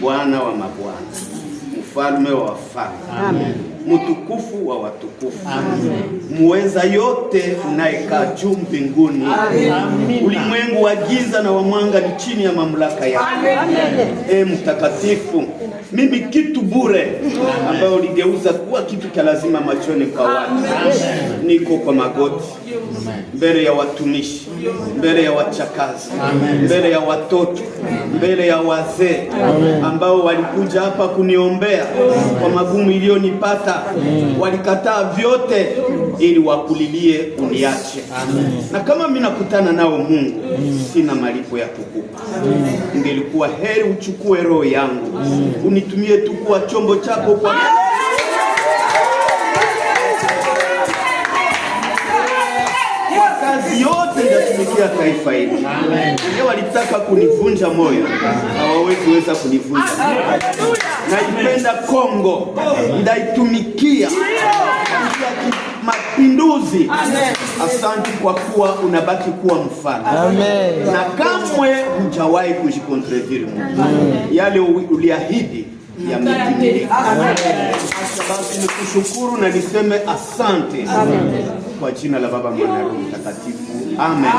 Bwana wa mabwana, mfalme wa wafalme, mtukufu wa watukufu, muweza yote unayekaa juu mbinguni. Ulimwengu wa giza na wa mwanga ni chini ya mamlaka yako. Mtakatifu, mimi kitu bure ambayo uligeuza kuwa kitu cha lazima machoni kwa watu, niko kwa magoti mbele ya watumishi, mbele ya wachakazi, mbele ya watoto, mbele ya wazee ambao walikuja hapa kuniombea kwa magumu iliyonipata. Walikataa vyote ili wakulilie uniache. Na kama mimi nakutana nao Mungu, sina malipo ya kukupa. Ingelikuwa heri uchukue roho yangu, unitumie tu kuwa chombo chako kwa kazi yote ndatumikia taifa hili. Wale walitaka kunivunja moyo, hawawezi weza kunivunja. Naipenda Kongo, ndaitumikia mapinduzi. Asante kwa kuwa unabaki kuwa mfalme. Na kamwe hujawahi kujikontredire Mungu. Yale uliahidi yametimilika. Basi nikushukuru na niseme asante. Kwa jina la Baba, Mwana na Roho Mtakatifu. Amen.